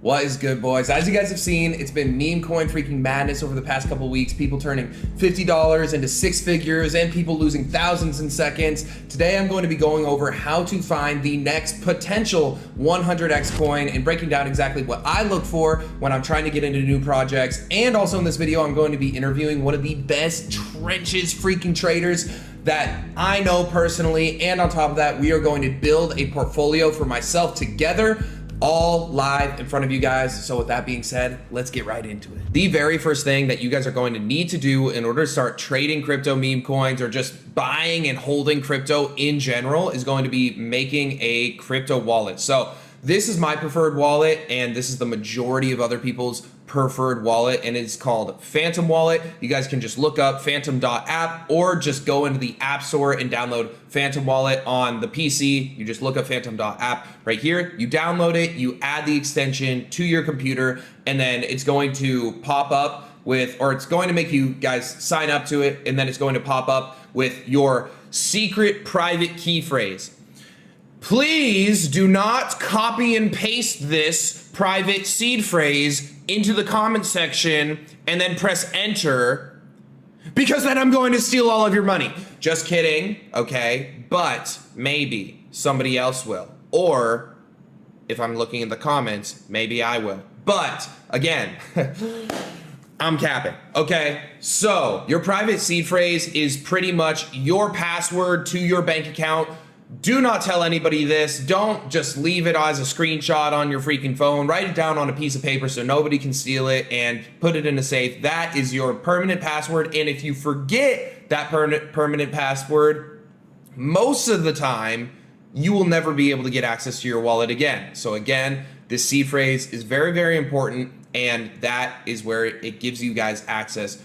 What is good, boys? As you guys have seen, it's been meme coin freaking madness over the past couple weeks. People turning $50 into six figures and people losing thousands in seconds. Today, I'm going to be going over how to find the next potential 100x coin and breaking down exactly what I look for when I'm trying to get into new projects. And also in this video, I'm going to be interviewing one of the best trenches freaking traders that I know personally. And on top of that, we are going to build a portfolio for myself together, all live in front of you guys. So with that being said, let's get right into it. The very first thing that you guys are going to need to do in order to start trading crypto meme coins or just buying and holding crypto in general is going to be making a crypto wallet. So this is my preferred wallet, and this is the majority of other people's preferred wallet, and it's called Phantom Wallet. You guys can just look up phantom.app or just go into the App Store and download Phantom Wallet on the PC. You just look up phantom.app right here. You download it, you add the extension to your computer, and then it's going to pop up with, or it's going to make you guys sign up to it, and then it's going to pop up with your secret private key phrase. Please do not copy and paste this private seed phrase into the comment section and then press enter, because then I'm going to steal all of your money. Just kidding, okay? But maybe somebody else will. Or if I'm looking in the comments, maybe I will. But again, I'm capping, okay? So your private seed phrase is pretty much your password to your bank account. Do not tell anybody this. Don't just leave it as a screenshot on your freaking phone. Write it down on a piece of paper so nobody can steal it and put it in a safe. That is your permanent password. And if you forget that permanent password, most of the time, you will never be able to get access to your wallet again. So again, this seed phrase is very, very important, and that is where it gives you guys access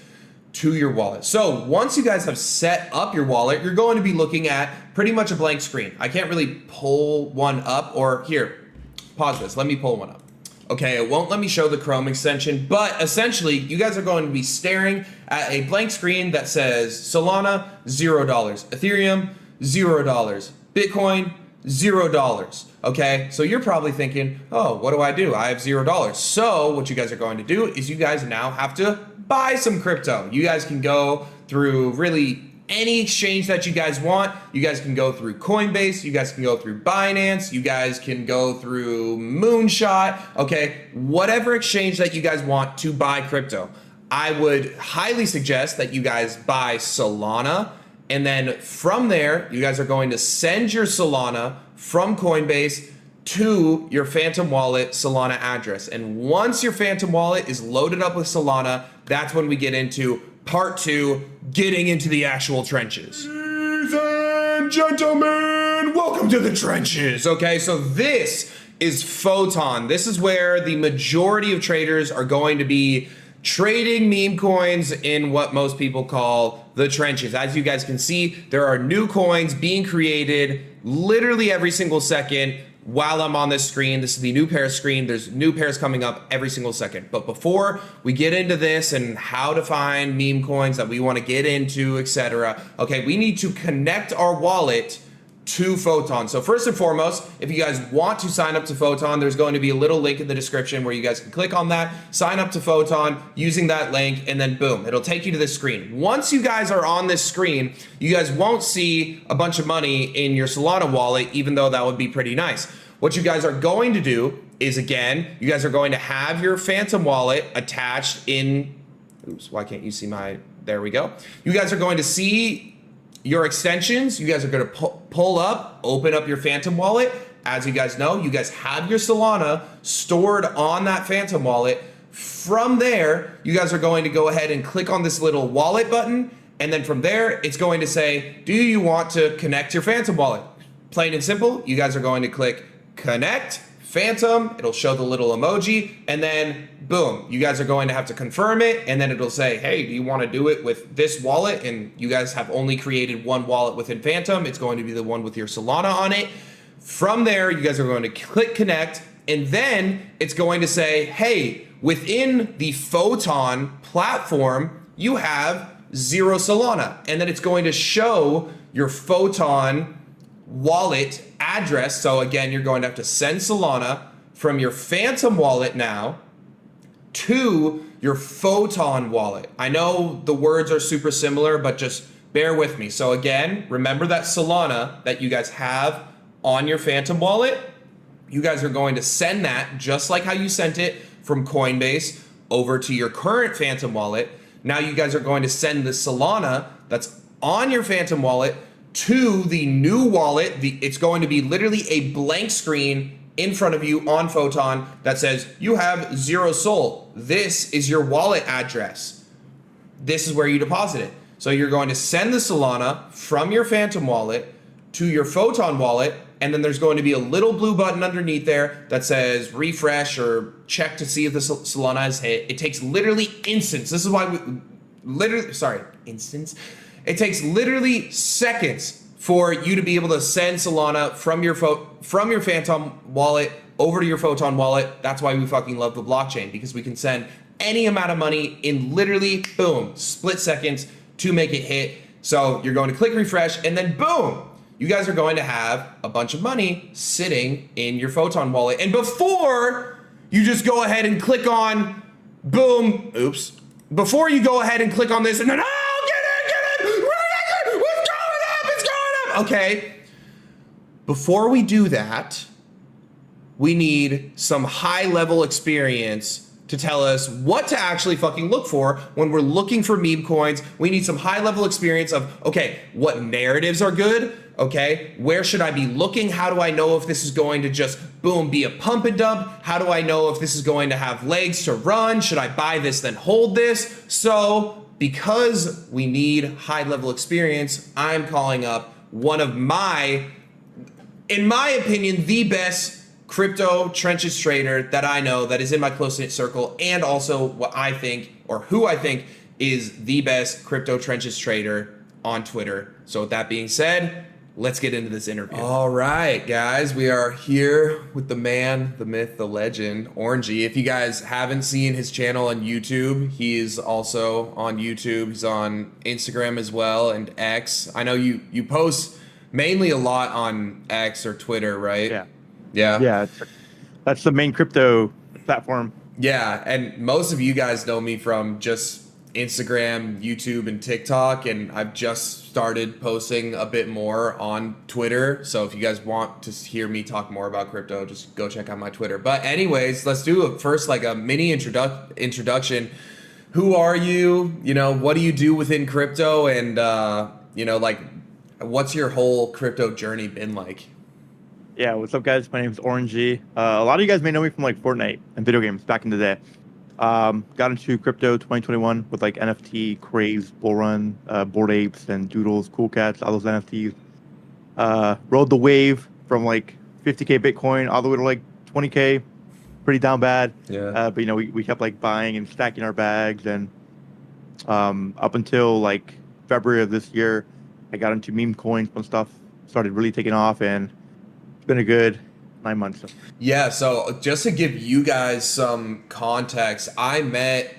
to your wallet. So once you guys have set up your wallet, you're going to be looking at pretty much a blank screen. I can't really pull one up, or here, pause this, let me pull one up. Okay, it won't let me show the Chrome extension, but essentially you guys are going to be staring at a blank screen that says Solana, $0, Ethereum, $0, Bitcoin, $0. Okay, so you're probably thinking, oh, what do? I have $0. So what you guys are going to do is you guys now have to buy some crypto. You guys can go through really any exchange that you guys want. You guys can go through Coinbase, you guys can go through Binance, you guys can go through Moonshot, okay? Whatever exchange that you guys want to buy crypto. I would highly suggest that you guys buy Solana, and then from there, you guys are going to send your Solana from Coinbase to your Phantom Wallet Solana address. And once your Phantom Wallet is loaded up with Solana, that's when we get into part two, getting into the actual trenches. Ladies and gentlemen, welcome to the trenches. Okay, so this is Photon. This is where the majority of traders are going to be trading meme coins in what most people call the trenches. As you guys can see, there are new coins being created literally every single second. While I'm on this screen, this is the new pair screen. There's new pairs coming up every single second. But before we get into this and how to find meme coins that we want to get into, etc., okay, we need to connect our wallet to Photon. So first and foremost, if you guys want to sign up to Photon, there's going to be a little link in the description where you guys can click on that, sign up to Photon using that link, and then boom, it'll take you to this screen. Once you guys are on this screen, you guys won't see a bunch of money in your Solana wallet, even though that would be pretty nice. What you guys are going to do is, again, you guys are going to have your Phantom Wallet attached in, oops, why can't you see my, there we go. You guys are going to see your extensions. You guys are going to pull up, open up your Phantom Wallet. As you guys know, you guys have your Solana stored on that Phantom Wallet. From there, you guys are going to go ahead and click on this little wallet button. And then from there, it's going to say, do you want to connect your Phantom Wallet? Plain and simple, you guys are going to click connect Phantom. It'll show the little emoji, and then boom, you guys are going to have to confirm it, and then it'll say, hey, do you want to do it with this wallet? And you guys have only created one wallet within Phantom. It's going to be the one with your Solana on it. From there, you guys are going to click connect, and then it's going to say, hey, within the Photon platform, you have 0 Solana. And then it's going to show your Photon wallet address. So again, you're going to have to send Solana from your Phantom wallet now to your Photon wallet. I know the words are super similar, but just bear with me. So again, remember that Solana that you guys have on your Phantom wallet. You guys are going to send that just like how you sent it from Coinbase over to your current Phantom wallet. Now you guys are going to send the Solana that's on your Phantom wallet to the new wallet. It's going to be literally a blank screen in front of you on Photon that says you have 0 SOL. This is your wallet address. This is where you deposit it. So you're going to send the Solana from your Phantom wallet to your Photon wallet, and then there's going to be a little blue button underneath there that says refresh or check to see if the Solana is hit. It takes literally instants. This is why instants. It takes literally seconds for you to be able to send Solana from your Phantom wallet over to your Photon wallet. That's why we fucking love the blockchain, because we can send any amount of money in literally, boom, split seconds to make it hit. So you're going to click refresh, and then boom, you guys are going to have a bunch of money sitting in your Photon wallet. And before you just go ahead and click on, boom, oops, before you go ahead and click on this and then, oh, get it, what's going up, it's going up. Okay, before we do that, we need some high level experience to tell us what to actually fucking look for when we're looking for meme coins. We need some high level experience of, okay, what narratives are good? Okay, where should I be looking? How do I know if this is going to just, boom, be a pump and dump? How do I know if this is going to have legs to run? Should I buy this, then hold this? So because we need high level experience, I'm calling up one of my, in my opinion, the best crypto trenches trader that I know, that is in my close-knit circle, and also what I think, or who I think is the best crypto trenches trader on Twitter. So with that being said, let's get into this interview. All right, guys, we are here with the man, the myth, the legend, Orangey. If you guys haven't seen his channel on YouTube, he is also on YouTube. He's on Instagram as well, and X. I know you post mainly a lot on X or Twitter, right? Yeah. That's the main crypto platform. Yeah, and most of you guys know me from just Instagram, YouTube, and TikTok, and I've just started posting a bit more on Twitter. So if you guys want to hear me talk more about crypto, just go check out my Twitter. But anyways, let's do a mini introduction. Who are you? You know, what do you do within crypto? And what's your whole crypto journey been like? Yeah, what's up, guys? My name is Orangey. A lot of you guys may know me from like Fortnite and video games back in the day. Got into crypto 2021 with like NFT craze, Bull Run, Bored Apes, and Doodles, Cool Cats, all those NFTs. Rode the wave from like 50K Bitcoin all the way to like 20K, pretty down bad. Yeah. But we kept like buying and stacking our bags, and up until like February of this year, I got into meme coins when stuff started really taking off, and it's been a good 9 months. Yeah, so just to give you guys some context, I met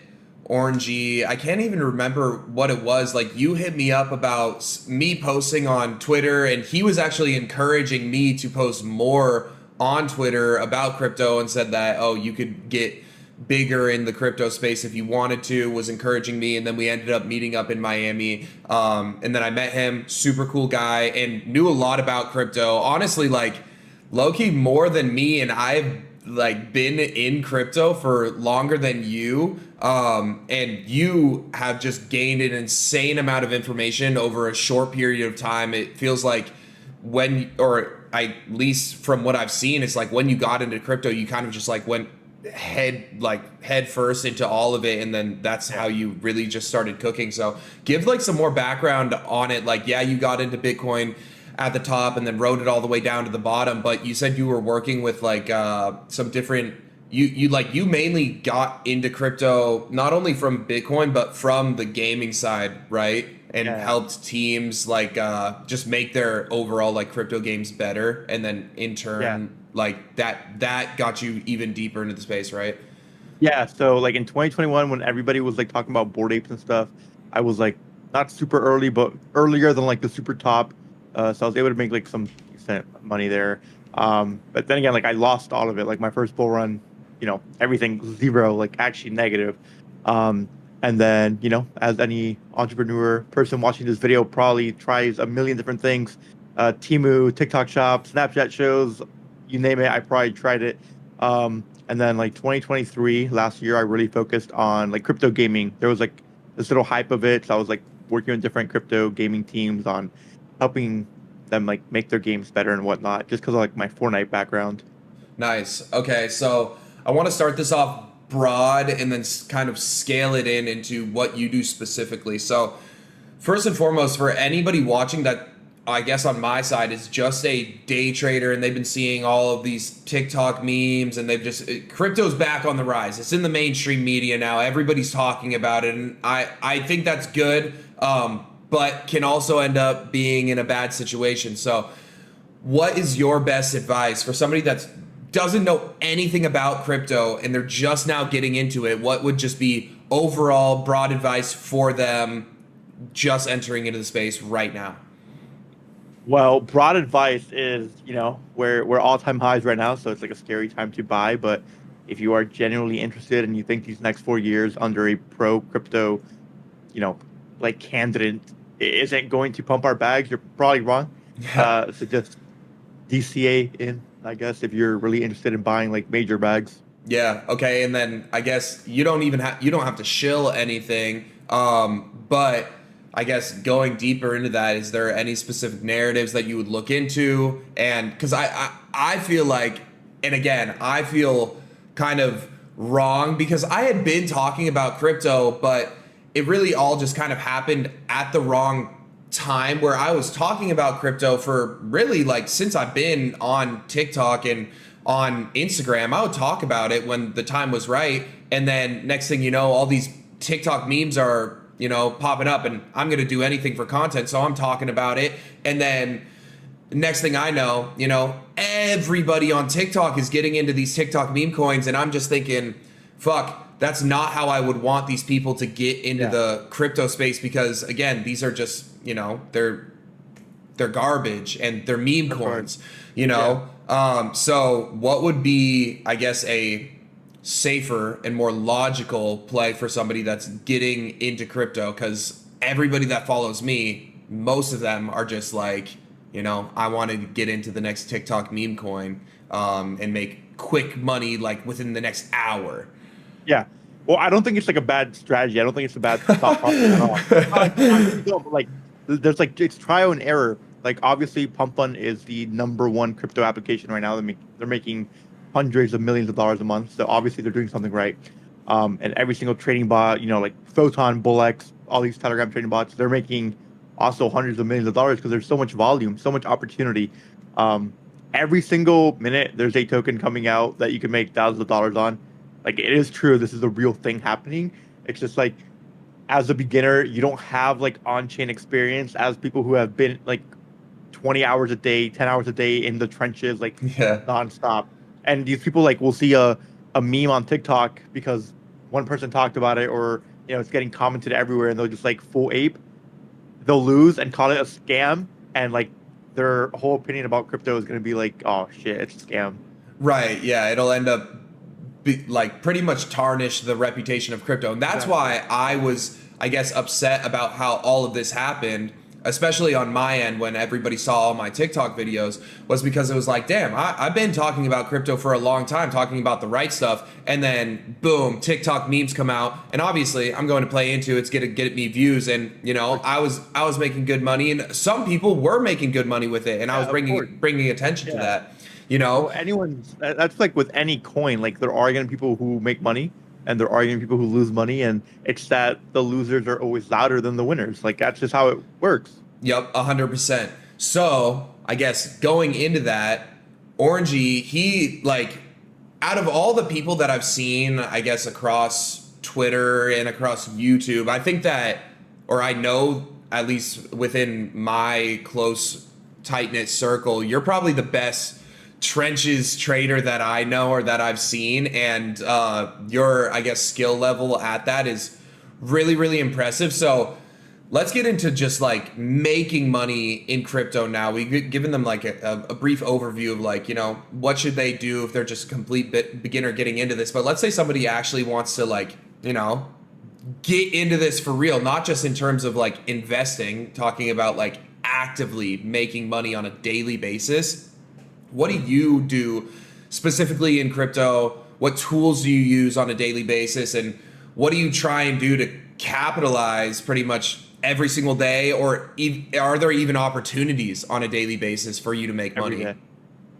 Orangey, I can't even remember what it was. Like, you hit me up about me posting on Twitter, and he was actually encouraging me to post more on Twitter about crypto, and said that, oh, you could get bigger in the crypto space if you wanted to, was encouraging me. And then we ended up meeting up in Miami. And then I met him, super cool guy, and knew a lot about crypto. Honestly, like, low-key more than me, and I've like been in crypto for longer than you, and you have just gained an insane amount of information over a short period of time. It feels like at least from what I've seen, it's like when you got into crypto, you kind of just like went head first into all of it, and then that's how you really just started cooking. So give like some more background on it. Like, yeah, you got into Bitcoin at the top and then rode it all the way down to the bottom, but you said you were working with like some different, you mainly got into crypto not only from Bitcoin but from the gaming side, right? And helped teams like just make their overall like crypto games better, and then in turn like that got you even deeper into the space, right? Yeah, so like in 2021 when everybody was like talking about Bored Apes and stuff, I was like not super early but earlier than like the super top. So I was able to make like some decent money there. But then again, like I lost all of it. Like my first bull run, everything zero, like actually negative. Um, and then, as any entrepreneur person watching this video probably tries a million different things, Temu, TikTok Shop, Snapchat shows, you name it, I probably tried it. And then like 2023, last year, I really focused on like crypto gaming. There was like this little hype of it. So I was like working with different crypto gaming teams on helping them like make their games better and whatnot, just because of like my Fortnite background. Nice. Okay, so I want to start this off broad and then kind of scale it in into what you do specifically. So, first and foremost, for anybody watching that, I guess on my side, is just a day trader and they've been seeing all of these TikTok memes and crypto's back on the rise. It's in the mainstream media now. Everybody's talking about it, and I think that's good, but can also end up being in a bad situation. So, what is your best advice for somebody that doesn't know anything about crypto and they're just now getting into it? What would just be overall broad advice for them just entering into the space right now? Well, broad advice is, we're all-time highs right now, so it's like a scary time to buy. But if you are genuinely interested and you think these next 4 years under a pro crypto, like candidate isn't going to pump our bags, you're probably wrong. So just DCA in, I guess, if you're really interested in buying like major bags. Yeah. Okay. And then I guess you don't have to shill anything. But I guess going deeper into that, is there any specific narratives that you would look into? And because I feel like, and again, I feel kind of wrong because I had been talking about crypto, but it really all just kind of happened at the wrong time, where I was talking about crypto for really like since I've been on TikTok and on Instagram. I would talk about it when the time was right, and then next thing you know, all these TikTok memes are popping up, and I'm gonna do anything for content, so I'm talking about it, and then next thing I know, everybody on TikTok is getting into these TikTok meme coins, and I'm just thinking, fuck, that's not how I would want these people to get into the crypto space, because again, these are just, they're garbage and they're meme coins, so what would be, I guess, a safer and more logical play for somebody that's getting into crypto? Because everybody that follows me, most of them are just like, I want to get into the next TikTok meme coin and make quick money like within the next hour. Yeah. Well, I don't think it's like a bad strategy. I don't think it's a bad thought process at all. I don't, like, there's like, it's trial and error. Like, obviously, Pump Fund is the #1 crypto application right now. They're making hundreds of millions of dollars a month. So obviously, they're doing something right. And every single trading bot, like Photon, Bullex, all these Telegram trading bots, they're making also hundreds of millions of dollars because there's so much volume, so much opportunity. Every single minute, there's a token coming out that you can make thousands of dollars on. Like, it is true. This is a real thing happening. It's just like, as a beginner, you don't have like on-chain experience as people who have been like 20 hours a day, 10 hours a day in the trenches, like nonstop. And these people like will see a meme on TikTok because one person talked about it, or, it's getting commented everywhere, and they'll just like full ape. They'll lose and call it a scam. And like their whole opinion about crypto is going to be like, oh shit, it's a scam. Right. Yeah. It'll end up like pretty much tarnish the reputation of crypto. And that's why I was, I guess, upset about how all of this happened, especially on my end when everybody saw all my TikTok videos, was because it was like, damn, I've been talking about crypto for a long time, talking about the right stuff, and then boom, TikTok memes come out, and obviously I'm going to play into it's gonna get me views, and I was making good money, and some people were making good money with it, and I was bringing attention to that. That's like with any coin, like there are going to be people who make money and there are going to be people who lose money, and it's that the losers are always louder than the winners. Like, that's just how it works. Yep, 100%. So I guess going into that, Orangey, he, like, out of all the people that I've seen, I guess, across Twitter and across YouTube, I think that, or I know, at least within my close, tight-knit circle, you're probably the best trenches trader that I know or that I've seen, and your, I guess, skill level at that is really, really impressive. So let's get into just like making money in crypto now. We've given them like a brief overview of like, what should they do if they're just a complete beginner getting into this. But let's say somebody actually wants to like, get into this for real, not just in terms of like investing, talking about like actively making money on a daily basis. What do you do specifically in crypto? What tools do you use on a daily basis? And what do you try and do to capitalize pretty much every single day? Or are there even opportunities on a daily basis for you to make money? Day.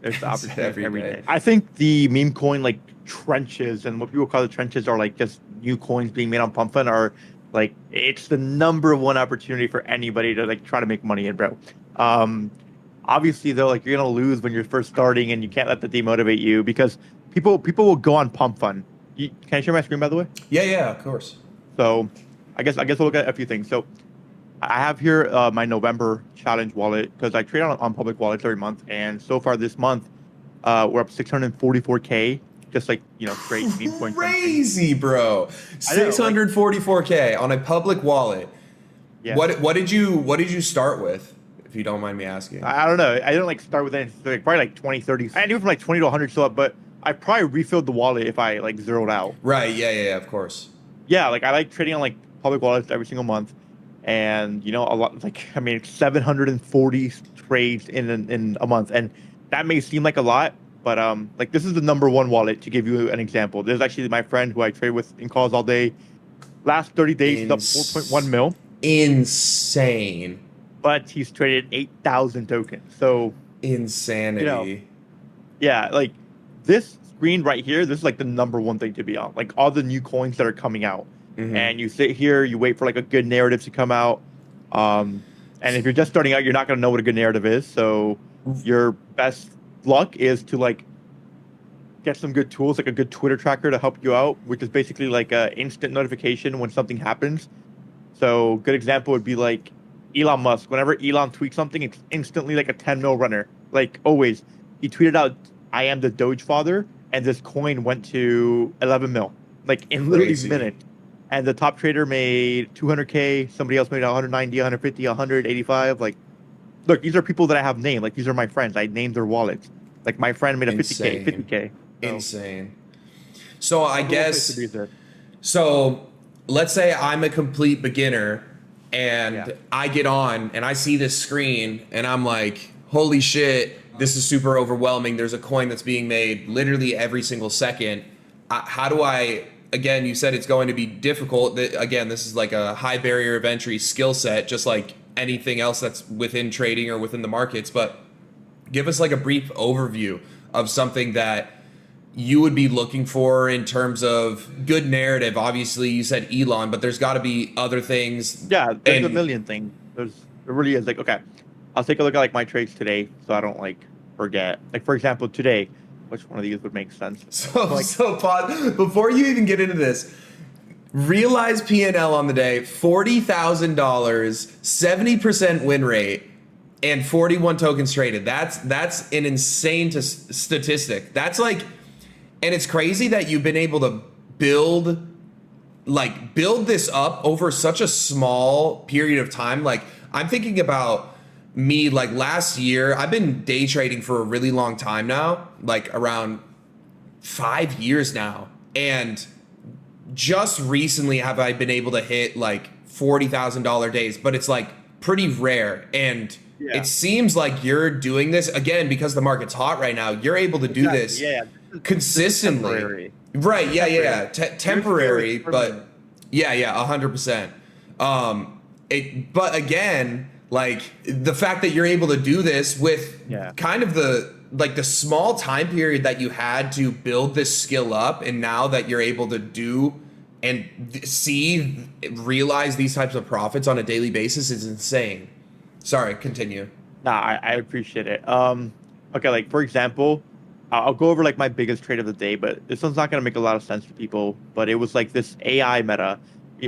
There's opportunities every day. I think the meme coin like trenches, and what people call the trenches are like just new coins being made on Pump Fund, are like, it's the number one opportunity for anybody to like try to make money in, bro. Obviously though, like, you're gonna lose when you're first starting, and you can't let that demotivate you, because people will go on Pump Fund. Can I share my screen, by the way? Yeah, of course. So I guess we'll look at a few things. So I have here my November challenge wallet, because I trade on public wallets every month, and so far this month we're up 644K, just like straight meme coin. Crazy, bro! 644K on a public wallet. Yeah. What did you start with, if you don't mind me asking? I don't know. I didn't like start with anything, like probably like 20, 30. I knew from like 20 to 100 still up, but I probably refilled the wallet if I like zeroed out. Right. Yeah. Of course. Yeah. Like, I like trading on like public wallets every single month, and a lot, like, I mean, 740 trades in a month, and that may seem like a lot, but like, this is the number one wallet, to give you an example. This is actually my friend who I trade with in calls all day. Last 30 days, he's up 4.1 mil. Insane. But he's traded 8,000 tokens. So insanity. Yeah, like, this screen right here, this is like the number one thing to be on. Like, all the new coins that are coming out. Mm-hmm. And you sit here, you wait for like a good narrative to come out. And if you're just starting out, you're not going to know what a good narrative is. So your best luck is to like get some good tools, like a good Twitter tracker to help you out, which is basically like a instant notification when something happens. So good example would be like Elon Musk. Whenever Elon tweets something, it's instantly like a 10 mil runner. Like, always. He tweeted out, "I am the Doge father," and this coin went to 11 mil, like in literally minutes. And the top trader made 200K. Somebody else made 190, 150, 185. Like, look, these are people that I have named. Like, these are my friends. I named their wallets. Like, my friend made a 50K. So. Insane. So I guess, so let's say I'm a complete beginner, and I get on and I see this screen and I'm like, holy shit, this is super overwhelming. There's a coin that's being made literally every single second. How do I, again, you said it's going to be difficult. Again, this is like a high barrier of entry skill set, just like anything else that's within trading or within the markets. But give us like a brief overview of something that you would be looking for in terms of good narrative. Obviously, you said Elon, but there's got to be other things. Yeah, there's a million things. There really is. Like, okay, I'll take a look at like my trades today, so I don't like forget. Like, for example, today, which one of these would make sense? So pause before you even get into this. Realized P&L on the day: $40,000, 70% win rate, and 41 tokens traded. That's an insane statistic. That's like. And it's crazy that you've been able to build this up over such a small period of time. Like, I'm thinking about me, like last year, I've been day trading for a really long time now, like around 5 years now. And just recently have I been able to hit like $40,000 days, but it's like pretty rare. And it seems like you're doing this again because the market's hot right now. You're able to do this. Consistently. Temporary. Right, yeah. Temporary, but 100%. But again, like the fact that you're able to do this with kind of the small time period that you had to build this skill up, and now that you're able to do and realize these types of profits on a daily basis is insane. Sorry, continue. Nah, I appreciate it. Okay, like for example, I'll go over like my biggest trade of the day, but this one's not gonna make a lot of sense to people. But it was like this AI meta.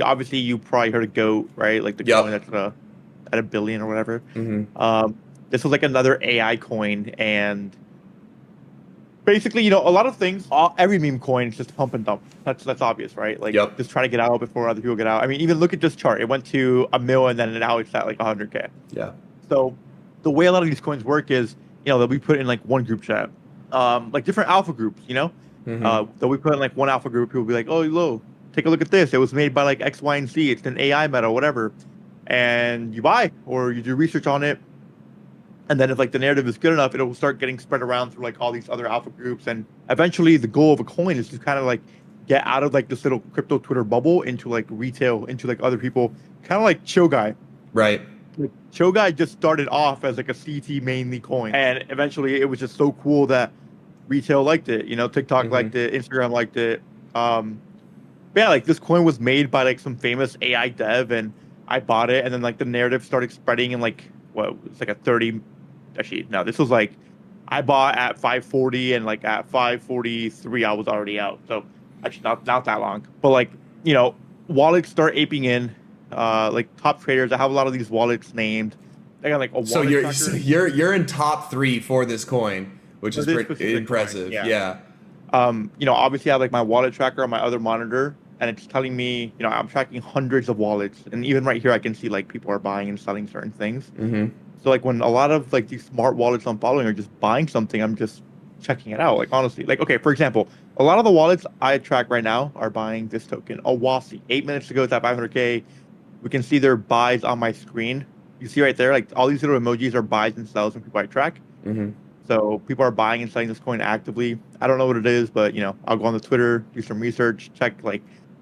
Obviously, you probably heard of GOAT, right? Like the coin that's at $1 billion or whatever. Mm-hmm. This was like another AI coin, and basically, a lot of things, every meme coin is just pump and dump. That's obvious, right? Like, Yep. just try to get out before other people get out. I mean, even look at this chart. It went to a mil, and then now it's at like 100K. Yeah. So the way a lot of these coins work is, they'll be put in like one group chat, like different alpha groups. They'll be put in like one alpha group. People will be like, oh, Lo, take a look at this. It was made by like X, Y, and Z. It's an AI meta, whatever. And you buy or you do research on it. And then if like the narrative is good enough, it'll start getting spread around through like all these other alpha groups. And eventually the goal of a coin is to kind of like get out of like this little crypto Twitter bubble into like retail, into like other people, kind of like Chill Guy. Right. Like, Chill Guy just started off as like a CT mainly coin. And eventually it was just so cool that retail liked it. TikTok liked it, Instagram liked it. But yeah, like this coin was made by like some famous AI dev, and I bought it, and then like the narrative started spreading, and like it's like a 30. Actually, no, this was like I bought at 540, and like at 543 I was already out. So actually not that long. But like wallets start aping in, like top traders. I have a lot of these wallets named. I got like a wallet. So you're in top 3 for this coin, which is pretty impressive. Coin, yeah. Obviously I have like my wallet tracker on my other monitor, and it's telling me, I'm tracking hundreds of wallets, and even right here I can see like people are buying and selling certain things. So like when a lot of like these smart wallets I'm following are just buying something, I'm just checking it out. Like honestly, like okay, for example, a lot of the wallets I track right now are buying this token, Awasi. 8 minutes ago it's at 500K. We can see their buys on my screen. You see right there, like all these little emojis are buys and sells from people I track. So people are buying and selling this coin actively. I don't know what it is, but I'll go on the Twitter, do some research, check like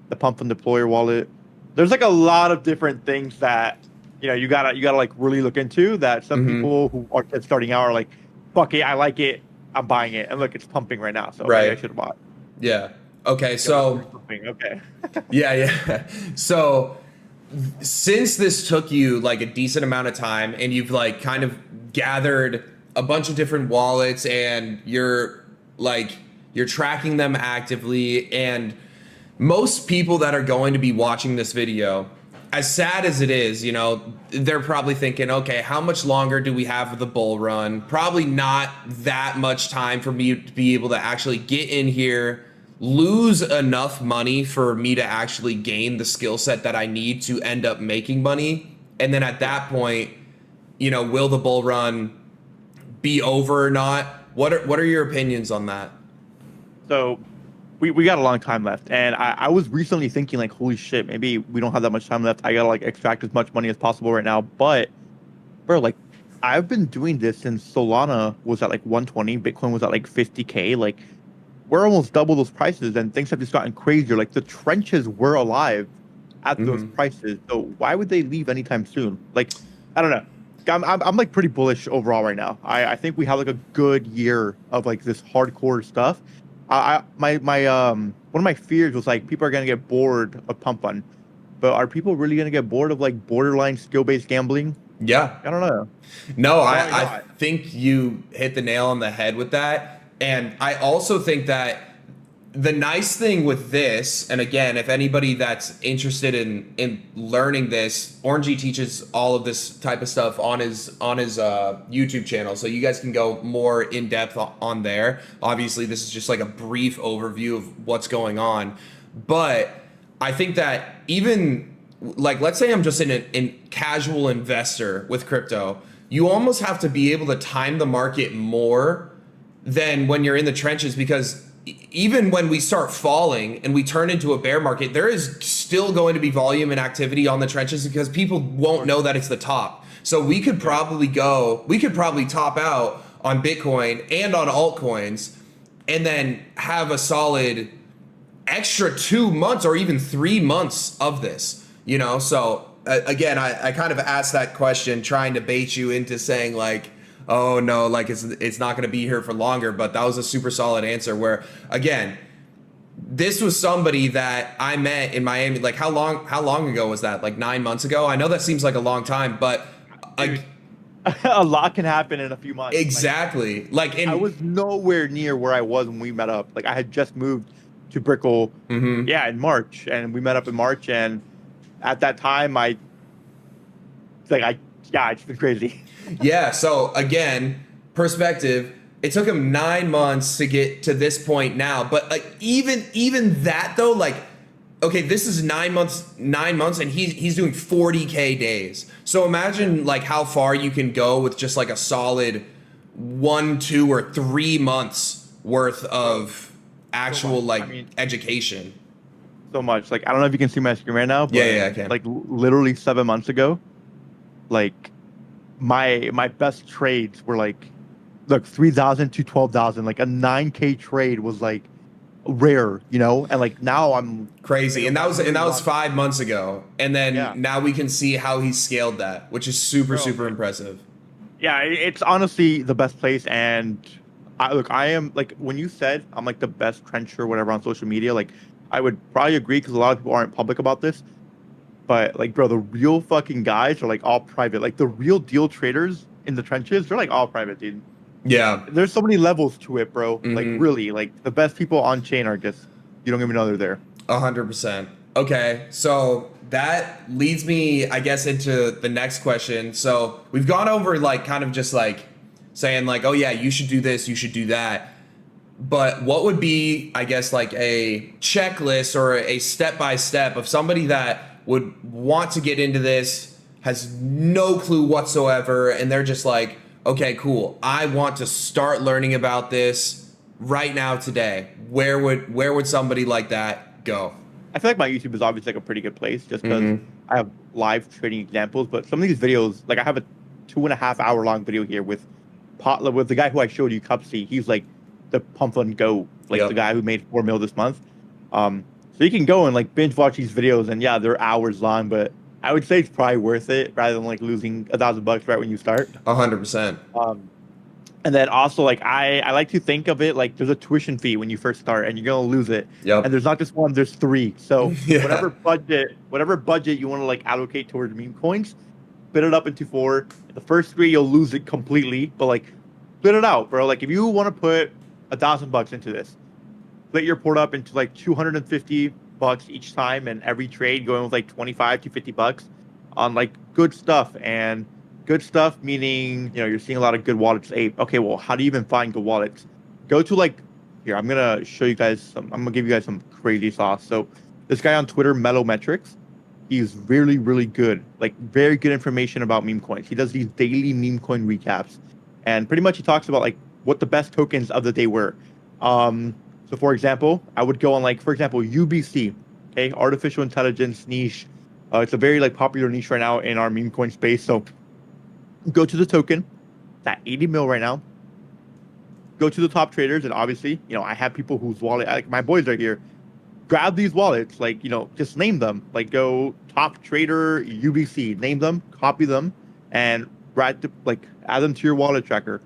the pump and deployer wallet. There's like a lot of different things that you gotta like really look into, that some people who are just starting out are like, fuck it, I like it, I'm buying it, and look, it's pumping right now, so maybe I should have bought. Yeah. Okay. So. Okay. Yeah. So since this took you like a decent amount of time, and you've like kind of gathered a bunch of different wallets, and you're tracking them actively, and most people that are going to be watching this video, as sad as it is, they're probably thinking, okay, how much longer do we have of the bull run? Probably not that much time for me to be able to actually get in here, lose enough money for me to actually gain the skill set that I need to end up making money. And then at that point, will the bull run be over or not? What are your opinions on that? So we got a long time left, and I was recently thinking like, holy shit, maybe we don't have that much time left. I gotta like extract as much money as possible right now. But bro, like I've been doing this since Solana was at like 120, Bitcoin was at like 50K. Like we're almost double those prices, and things have just gotten crazier. Like the trenches were alive at those prices, so why would they leave anytime soon? Like I don't know. I'm like pretty bullish overall right now. I think we have like a good year of like this hardcore stuff. My one of my fears was like people are gonna get bored of pump fun, but are people really gonna get bored of like borderline skill-based gambling? Yeah, I don't know. No, I think you hit the nail on the head with that, and I also think that the nice thing with this, and again, if anybody that's interested in learning this, Orangey teaches all of this type of stuff on his YouTube channel, so you guys can go more in depth on there. Obviously, this is just like a brief overview of what's going on, but I think that even like, let's say I'm just an casual investor with crypto, you almost have to be able to time the market more than when you're in the trenches, because even when we start falling and we turn into a bear market, there is still going to be volume and activity on the trenches because people won't know that it's the top. So we could probably top out on Bitcoin and on altcoins, and then have a solid extra 2 months or even 3 months of this, So again, I kind of asked that question trying to bait you into saying like, oh no, like it's not going to be here for longer. But that was a super solid answer where, again, this was somebody that I met in Miami. Like how long ago was that? Like 9 months ago? I know that seems like a long time, but a lot can happen in a few months. Exactly. I was nowhere near where I was when we met up. Like I had just moved to Brickell, in March, and we met up in March. And at that time, it's been crazy. Yeah. So again, perspective. It took him 9 months to get to this point now. But like even that though, like, okay, this is 9 months, and he's doing 40K days. So imagine like how far you can go with just like a solid 1, 2, or 3 months worth of actual education. So much. Like, I don't know if you can see my screen right now, but Yeah, I can. like literally 7 months ago, like my best trades were like, look, 3,000 to 12,000. Like a 9K trade was like rare, you know? And like now I'm Crazy. And that was 5 months ago. And then now we can see how he scaled that, which is super impressive. Yeah, it's honestly the best place. And I am like, when you said I'm like the best trencher or whatever on social media, like I would probably agree because a lot of people aren't public about this. But like, bro, the real fucking guys are like all private. Like the real deal traders in the trenches, they're like all private, dude. Yeah. There's so many levels to it, bro. Mm-hmm. Like really, like the best people on chain are just, you don't even know they're there. 100%. Okay, so that leads me, I guess, into the next question. So we've gone over like kind of just like saying like, oh yeah, you should do this, you should do that. But what would be, I guess, like a checklist or a step-by-step of somebody that would want to get into this, has no clue whatsoever, and they're just like, okay, cool, I want to start learning about this right now today. Where would somebody like that go? I feel like my YouTube is obviously like a pretty good place just because I have live trading examples. But some of these videos, like I have a 2.5 hour long video here with the guy who I showed you, Cupsy. He's like the pump and go, like the guy who made 4 mil this month. So you can go and like binge watch these videos, and yeah, they're hours long, but I would say it's probably worth it rather than like losing $1,000 right when you start. 100%. And then also like I like to think of it like there's a tuition fee when you first start, and you're gonna lose it. Yep. And there's not just one, there's 3. So whatever budget you want to like allocate towards meme coins, split it up into 4. The first 3 you'll lose it completely, but like split it out, bro. Like if you want to put $1,000 into this, split your port up into like $250 each time, and every trade going with like 25 to $50 on like good stuff. And good stuff meaning, you know, you're seeing a lot of good wallets. Okay, well, how do you even find good wallets? Go to like, here, I'm gonna show you guys I'm gonna give you guys some crazy sauce. So this guy on Twitter, Melometrics, he's really, really good, like very good information about meme coins. He does these daily meme coin recaps, and pretty much he talks about like what the best tokens of the day were. So for example, I would go on like, for example, UBC, okay, artificial intelligence niche. It's a very like popular niche right now in our meme coin space. So go to the token, it's at 80 mil right now. Go to the top traders, and obviously, you know, I have people whose wallet, like my boys are here. Grab these wallets, like, you know, just name them. Like go top trader UBC, name them, copy them, and add them to your wallet tracker.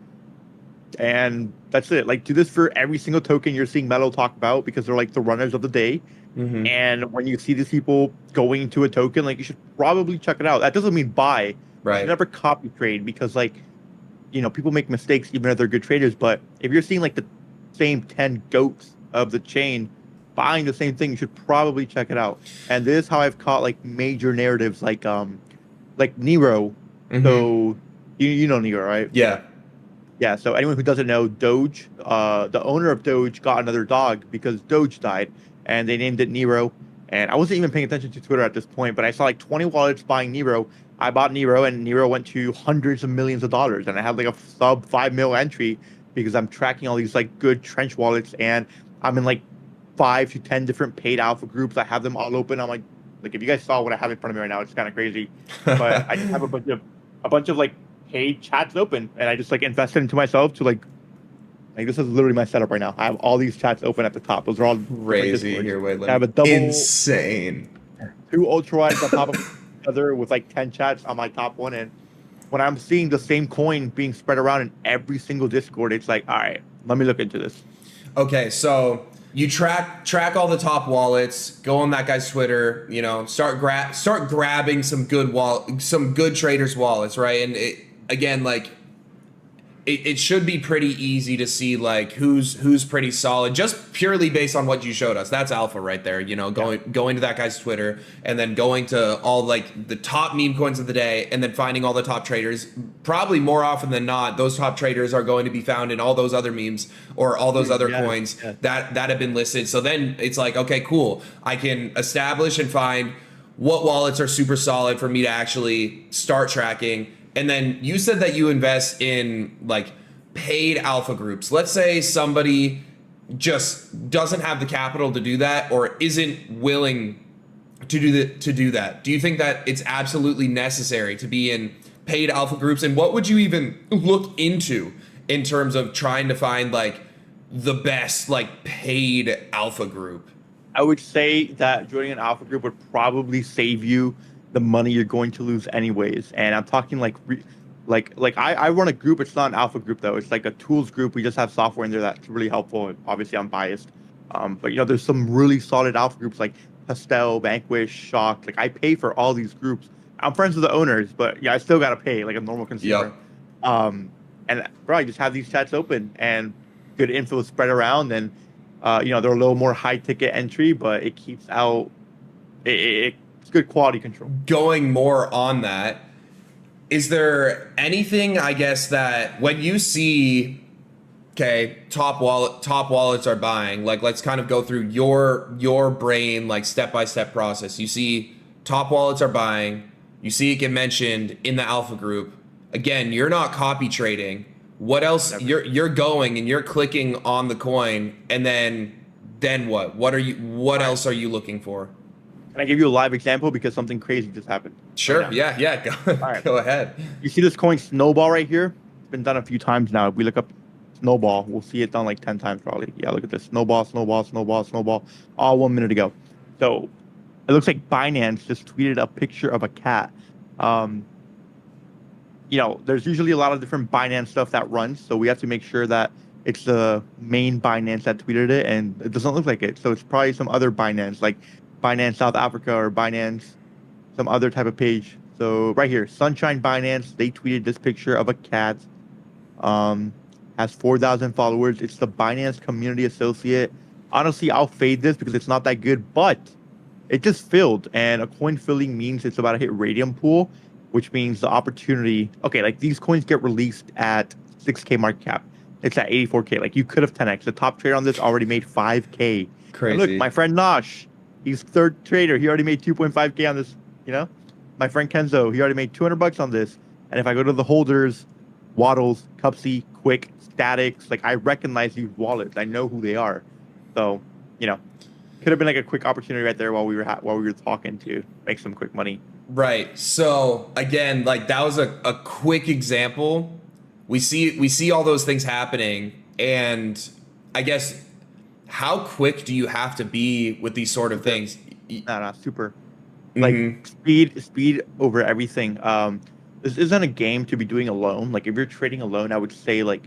And that's it. Like do this for every single token you're seeing Melo talk about, because they're like the runners of the day. And when you see these people going into a token, like you should probably check it out. That doesn't mean buy. Right. You should never copy trade, because like, you know, people make mistakes even if they're good traders. But if you're seeing like the same 10 goats of the chain buying the same thing, you should probably check it out. And this is how I've caught like major narratives like Nero. So you know Nero, right? Yeah, so anyone who doesn't know, Doge, the owner of Doge got another dog because Doge died, and they named it Nero. And I wasn't even paying attention to Twitter at this point, but I saw like 20 wallets buying Nero. I bought Nero, and Nero went to hundreds of millions of dollars. And I had like a sub 5 mil entry because I'm tracking all these like good trench wallets, and I'm in like 5 to 10 different paid alpha groups. I have them all open. I'm like if you guys saw what I have in front of me right now, it's kind of crazy. But I just have a bunch of like paid chats open, and I just like invested into myself to like this is literally my setup right now. I have all these chats open at the top. Those are all crazy here, Waylon. I have a double insane 2 ultra wides on top of each other with like 10 chats on my top one. And when I'm seeing the same coin being spread around in every single Discord, it's like, all right, let me look into this. Okay, so you track all the top wallets, go on that guy's Twitter, you know, start grabbing some good traders' wallets, right? And again, like it should be pretty easy to see like who's pretty solid, just purely based on what you showed us. That's alpha right there. You know, going to that guy's Twitter and then going to all like the top meme coins of the day and then finding all the top traders. Probably more often than not, those top traders are going to be found in all those other memes or all those other coins that have been listed. So then it's like, okay, cool. I can establish and find what wallets are super solid for me to actually start tracking. And then you said that you invest in like paid alpha groups. Let's say somebody just doesn't have the capital to do that or isn't willing to do that. Do you think that it's absolutely necessary to be in paid alpha groups? And what would you even look into in terms of trying to find like the best like paid alpha group? I would say that joining an alpha group would probably save you the money you're going to lose anyways. And I'm talking like I run a group. It's not an alpha group though. It's like a tools group. We just have software in there that's really helpful. Obviously I'm biased. But you know, there's some really solid alpha groups like Pastel, Vanquish, Shock. Like I pay for all these groups. I'm friends with the owners, but yeah, I still got to pay like a normal consumer. And bro, I just have these chats open and good info spread around. And you know, they're a little more high ticket entry, but it keeps out, it's good quality control. Going more on that, is there anything, I guess, that when you see, okay, top wallets are buying, like let's kind of go through your brain, like step-by-step process. You see top wallets are buying, you see it get mentioned in the alpha group. Again, you're not copy trading. What else? Never. You're going and you're clicking on the coin, and then what? What else are you looking for? Can I give you a live example because something crazy just happened? Sure. Right yeah. Go ahead. You see this coin Snowball right here? It's been done a few times now. If we look up Snowball, we'll see it done like 10 times probably. Yeah, look at this. Snowball, all 1 minute ago. So it looks like Binance just tweeted a picture of a cat. You know, there's usually a lot of different Binance stuff that runs, so we have to make sure that it's the main Binance that tweeted it, and it doesn't look like it. So it's probably some other Binance, like Binance South Africa or Binance, some other type of page. So right here, Sunshine Binance, they tweeted this picture of a cat. Has 4,000 followers. It's the Binance Community Associate. Honestly, I'll fade this because it's not that good, but it just filled, and a coin filling means it's about to hit Radium Pool, which means the opportunity. Okay, like these coins get released at 6K market cap. It's at 84K. Like you could have 10x. The top trader on this already made 5K. Crazy. And look, my friend Nosh, he's third trader. He already made 2.5K on this. You know, my friend Kenzo, he already made $200 on this. And if I go to the holders, Waddles, Cupsy, Quick, Statics, like I recognize these wallets. I know who they are. So, you know, could have been like a quick opportunity right there while we were talking to make some quick money. Right. So again, like that was a quick example. We see all those things happening, and I guess how quick do you have to be with these sort of things? No, super. Like speed over everything. This isn't a game to be doing alone. Like if you're trading alone, I would say like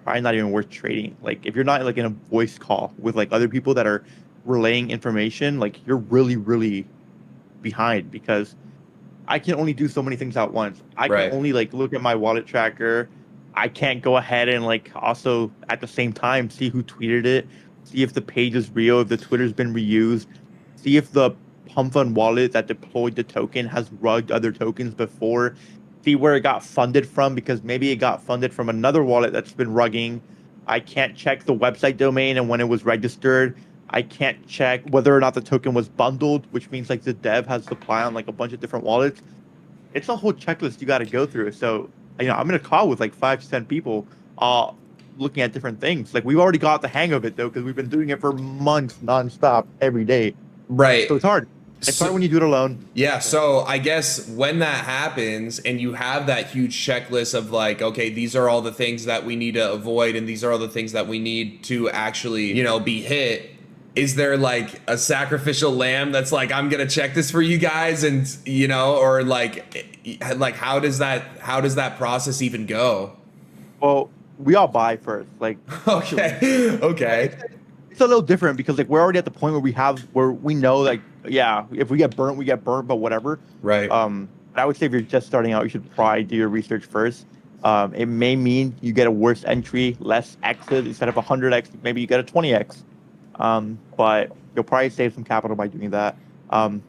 probably not even worth trading. Like if you're not like in a voice call with like other people that are relaying information, like you're really behind, because I can only do so many things at once. I can only like look at my wallet tracker. I can't go ahead and like also at the same time see who tweeted it, see if the page is real, if the Twitter's been reused, see if the Pump Fund wallet that deployed the token has rugged other tokens before, see where it got funded from, because maybe it got funded from another wallet that's been rugging. I can't check the website domain and when it was registered. I can't check whether or not the token was bundled, which means like the dev has supply on like a bunch of different wallets. It's a whole checklist you got to go through. So, you know, I'm in a call with like 5 to 10 people looking at different things. Like we've already got the hang of it though, because we've been doing it for months nonstop every day. Right. So it's hard. It's hard when you do it alone. Yeah. So I guess when that happens and you have that huge checklist of like, okay, these are all the things that we need to avoid, and these are all the things that we need to actually, you know, be hit. Is there like a sacrificial lamb that's like, I'm gonna check this for you guys, and you know, or like how does that process even go? Well, we all buy first, like okay. It's a little different because like we're already at the point where we know like, yeah, if we get burnt, we get burnt, but whatever. Right. But I would say if you're just starting out, you should probably do your research first. It may mean you get a worse entry, less X's instead of 100X. Maybe you get a 20X. But you'll probably save some capital by doing that.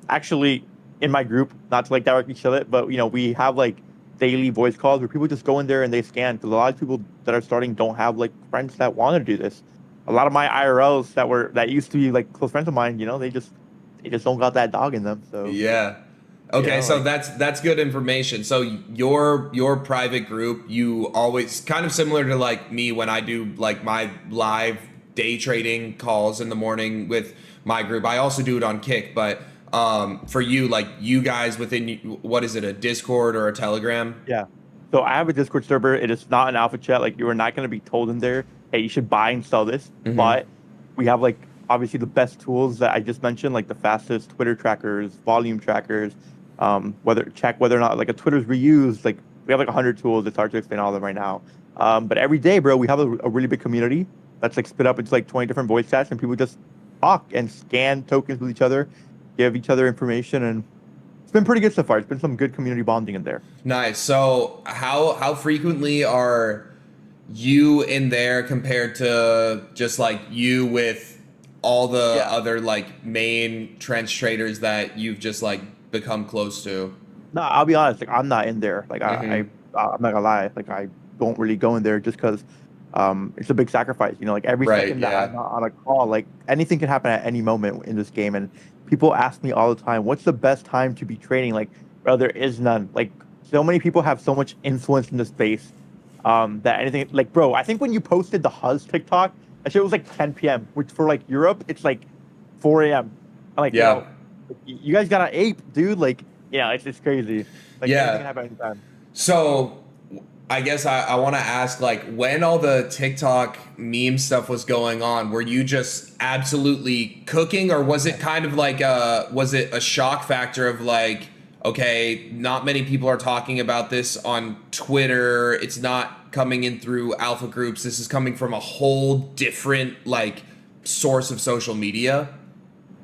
Actually, in my group, not to like directly show it, but we have like daily voice calls where people just go in there and they scan because a lot of people that are starting don't have like friends that want to do this. A lot of my IRLs that used to be like close friends of mine, they just don't got that dog in them. So Yeah. Okay, so like, that's good information. So your private group, you always kind of similar to like me when I do like my live day trading calls in the morning with my group. I also do it on Kick, but for you, like you guys within what is it, a Discord or a Telegram? yeah. So I have a Discord server. It is not an alpha chat. Like you are not going to be told in there, hey, you should buy and sell this. Mm-hmm. But we have like obviously the best tools that I just mentioned, like the fastest Twitter trackers, volume trackers, whether or not like a Twitter's reused. Like we have like 100 tools. It's hard to explain all of them right now. But every day, bro, we have a really big community that's like split up into like 20 different voice chats, and people just talk and scan tokens with each other, give each other information, and it's been pretty good so far. It's been some good community bonding in there. Nice. So how frequently are you in there compared to just like you with all the Yeah. other like main trench traders that you've just like become close to? No, I'll be honest. Like I'm not in there. Like Mhm. I'm not gonna lie. Like I don't really go in there just because it's a big sacrifice. Like every Right, second that yeah. I'm not on a call, like anything can happen at any moment in this game. And people ask me all the time, "What's the best time to be trading?" Like, bro, there is none. Like so many people have so much influence in the space that anything. Like, bro, I think when you posted the Huzz TikTok, that shit was like 10 p.m. Which for like Europe, it's like 4 a.m. I'm like, Yeah. yo, you guys got an ape, dude. Like, yeah, it's crazy. Like anything can Yeah. happen anytime. So I guess I want to ask, like, when all the TikTok meme stuff was going on, were you just absolutely cooking, or was it kind of like was it a shock factor of like, okay, not many people are talking about this on Twitter, it's not coming in through alpha groups, this is coming from a whole different like source of social media?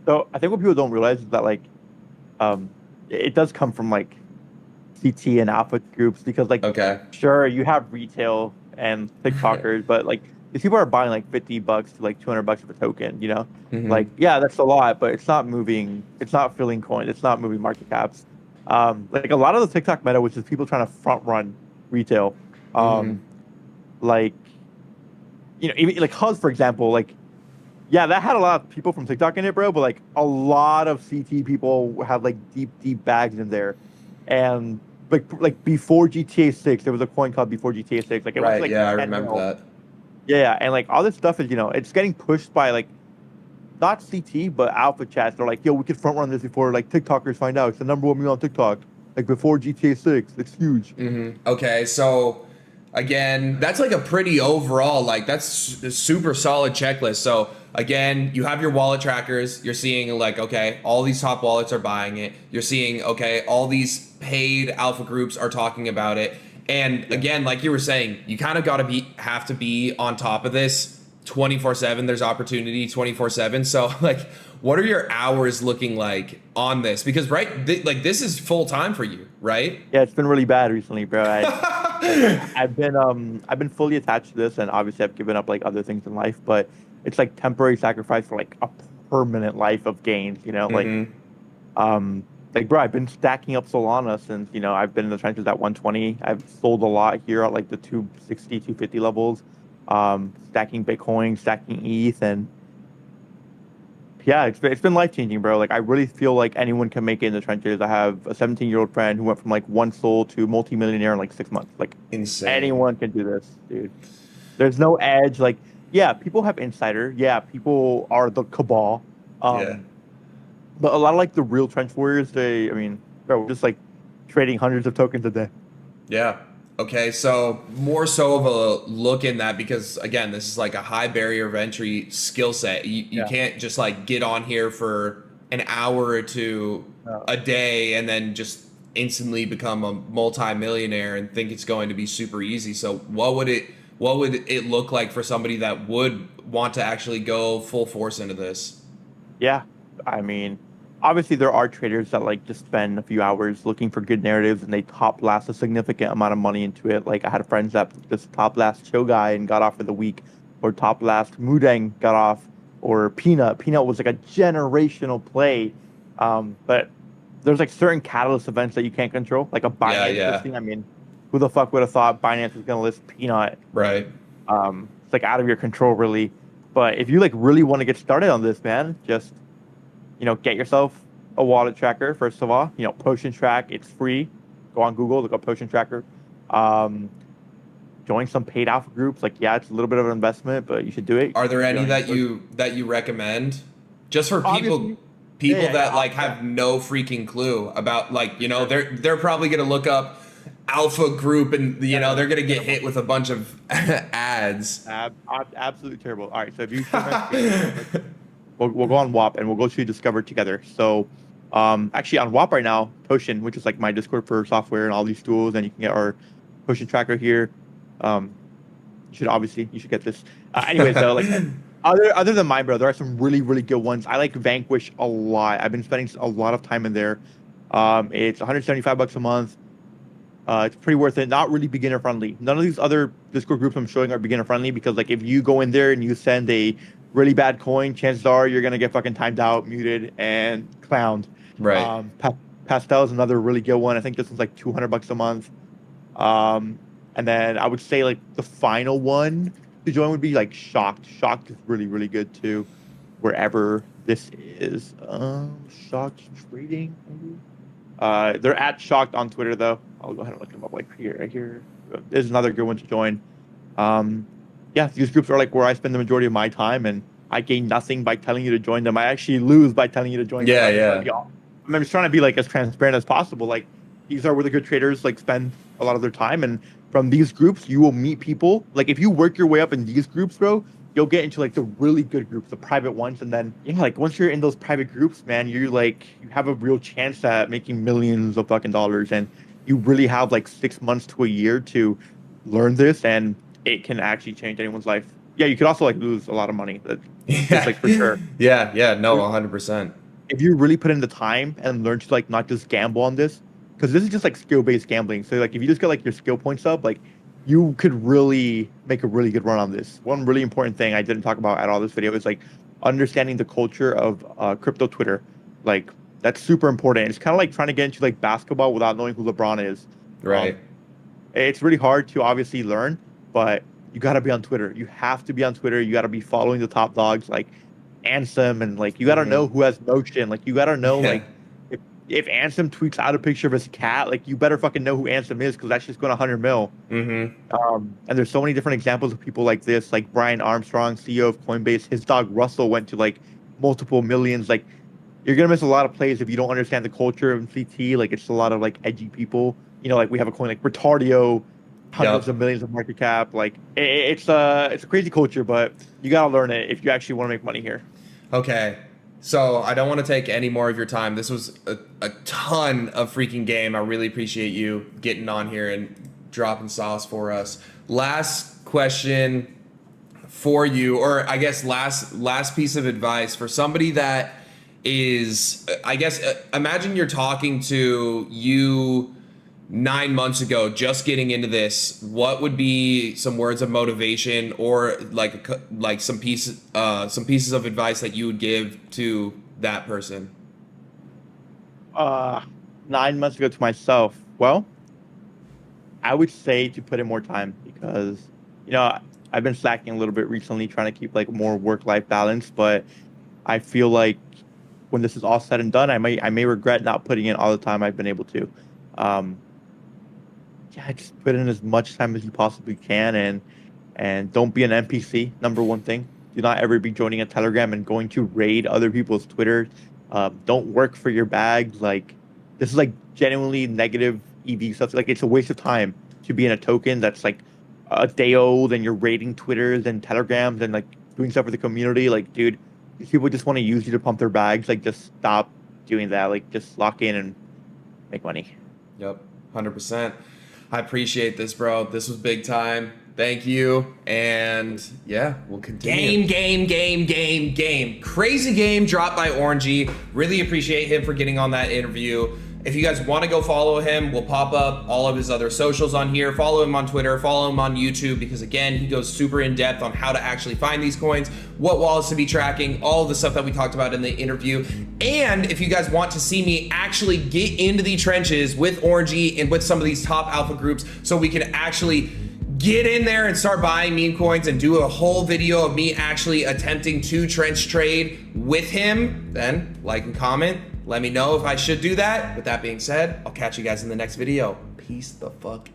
So I think what people don't realize is that like um it does come from like CT and alpha groups because like Okay. sure you have retail and TikTokers, but like these people are buying like $50 to like $200 of a token. Hmm. Like yeah, that's a lot, but it's not moving, it's not filling coins, it's not moving market caps. Like a lot of the TikTok meta, which is people trying to front run retail. Hmm. Um, like even like Huzz, for example, like yeah, that had a lot of people from TikTok in it, bro. But like a lot of CT people had like deep bags in there, and like before GTA 6, there was a coin called before GTA 6. Like it went to Right, like yeah, I 10 remember mil. that. Yeah, and like all this stuff is it's getting pushed by like not CT but alpha chats. They're like, yo, we could front run this before like TikTokers find out. It's the number one meme on TikTok. Like before GTA 6, it's huge. Okay, so again, that's like a pretty overall, like that's a super solid checklist. So again, you have your wallet trackers. You're seeing like, okay, all these top wallets are buying it. You're seeing, okay, all these paid alpha groups are talking about it. And Yeah. again, like you were saying, you kind of got to have to be on top of this 24/7. There's opportunity 24/7. So like, what are your hours looking like on this? Because right, like this is full time for you, right? Yeah, it's been really bad recently, bro. I've been fully attached to this, and obviously I've given up like other things in life, but it's like temporary sacrifice for like a permanent life of gains. Hmm. Like bro, I've been stacking up Solana since I've been in the trenches at 120. I've sold a lot here at like the 260, 250 levels, stacking Bitcoin, stacking ETH, and yeah, it's been life changing, bro. Like I really feel like anyone can make it in the trenches. I have a 17-year-old friend who went from like one soul to multimillionaire in like 6 months. Like Insane. anyone can do this, dude. There's no edge. Like yeah, people have insider. Yeah, people are the cabal. Yeah. Um, but a lot of like the real trench warriors, I mean, bro, we're just like trading hundreds of tokens a day. Yeah. Okay. So more so of a look in that because again, this is like a high barrier of entry skill set. You Yeah. can't just like get on here for an hour or two No. a day and then just instantly become a multi-millionaire and think it's going to be super easy. So what would it look like for somebody that would want to actually go full force into this? Yeah, I mean, obviously there are traders that like just spend a few hours looking for good narratives and they top blast a significant amount of money into it. Like I had friends that just top blast Chill Guy and got off for the week, or top blast Mudang got off, or Peanut. Peanut was like a generational play, but there's like certain catalyst events that you can't control, like a Yeah, Binance yeah. listing. I mean, who the fuck would have thought Binance was gonna list Peanut? Right. It's like out of your control, really. But if you like really want to get started on this, man, just get yourself a wallet tracker, first of all. Potion Track, it's free. Go on Google, look up Potion Tracker. Um, Join some paid alpha groups. Like, yeah, it's a little bit of an investment, but you should do it. Are there any that you recommend? Just for Obviously, people yeah, that yeah, like yeah. have no freaking clue about, like, they're probably gonna look up alpha group and they're gonna get hit with a bunch of ads. Absolutely terrible. All right, so if you share my screen, we'll go on WAP and we'll go to Discover together. So, actually on WAP right now, Potion, which is like my Discord for software and all these tools, and you can get our Potion tracker here. You should get this. Anyways, though, like other than mine, bro, there are some really really good ones. I like Vanquish a lot. I've been spending a lot of time in there. It's $175 a month. It's pretty worth it. Not really beginner friendly. None of these other Discord groups I'm showing are beginner friendly because like if you go in there and you send a really bad coin, chances are you're gonna get fucking timed out, muted, and clowned. Right. Pastel is another really good one. I think this one's like $200 a month. And then I would say like the final one to join would be like Shocked. Shocked is really really good too. Wherever this is, Shocked Trading. Maybe? They're at Shocked on Twitter though. I'll go ahead and look them up like here. Right here. There's another good one to join. Yeah, these groups are like where I spend the majority of my time, and I gain nothing by telling you to join them. I actually lose by telling you to join Yeah, them. yeah. I'm just trying to be like as transparent as possible. Like these are where the good traders like spend a lot of their time, and from these groups you will meet people. Like if you work your way up in these groups, bro, you'll get into like the really good groups, the private ones, and then like once you're in those private groups, man, you have a real chance at making millions of fucking dollars, and you really have like 6 months to a year to learn this, and it can actually change anyone's life. Yeah, you could also like lose a lot of money. That's like for sure. Yeah, no, 100%. If you really put in the time and learn to like not just gamble on this, because this is just like skill-based gambling. So like if you just get like your skill points up, like you could really make a really good run on this. One really important thing I didn't talk about at all this video is like understanding the culture of crypto Twitter. Like that's super important. It's kind of like trying to get into like basketball without knowing who LeBron is. Right. It's really hard to obviously learn, but you got to be on Twitter. You have to be on Twitter. You got to be following the top dogs like Ansem, and like you got to know who has motion. Like you got to know like if Ansem tweets out a picture of his cat, like you better fucking know who Ansem is because that's just going 100 mil. And there's so many different examples of people like this, like Brian Armstrong, CEO of Coinbase. His dog Russell went to like multiple millions. Like you're gonna miss a lot of plays if you don't understand the culture of CT. Like it's a lot of like edgy people. Like we have a coin like Retardio, hundreds of millions of market cap. Like it's a crazy culture, but you gotta learn it if you actually want to make money here. Okay. So I don't want to take any more of your time. This was a ton of freaking game. I really appreciate you getting on here and dropping sauce for us. Last question for you, or I guess last piece of advice for somebody that is, I guess, imagine you're talking to you 9 months ago, just getting into this. What would be some words of motivation, or like some pieces of advice that you would give to that person? 9 months ago to myself, well, I would say to put in more time because I've been slacking a little bit recently, trying to keep like more work-life balance. But I feel like when this is all said and done, I may regret not putting in all the time I've been able to. Just put in as much time as you possibly can, and don't be an NPC. Number one thing, do not ever be joining a Telegram and going to raid other people's Twitter. Don't work for your bags. Like this is like genuinely negative EV stuff. Like it's a waste of time to be in a token that's like a day old and you're raiding Twitters and Telegrams and like doing stuff for the community. Like, dude, these people just want to use you to pump their bags. Like, just stop doing that. Like, just lock in and make money. Yep, 100%. I appreciate this, bro. This was big time. Thank you. And yeah, we'll continue. Game. Crazy game dropped by Orangey. Really appreciate him for getting on that interview. If you guys want to go follow him, we'll pop up all of his other socials on here. Follow him on Twitter, follow him on YouTube, because again, he goes super in depth on how to actually find these coins, what wallets to be tracking, all of the stuff that we talked about in the interview. And if you guys want to see me actually get into the trenches with Orangey and with some of these top alpha groups so we can actually get in there and start buying meme coins and do a whole video of me actually attempting to trench trade with him, then like and comment. Let me know if I should do that. With that being said, I'll catch you guys in the next video. Peace the fuck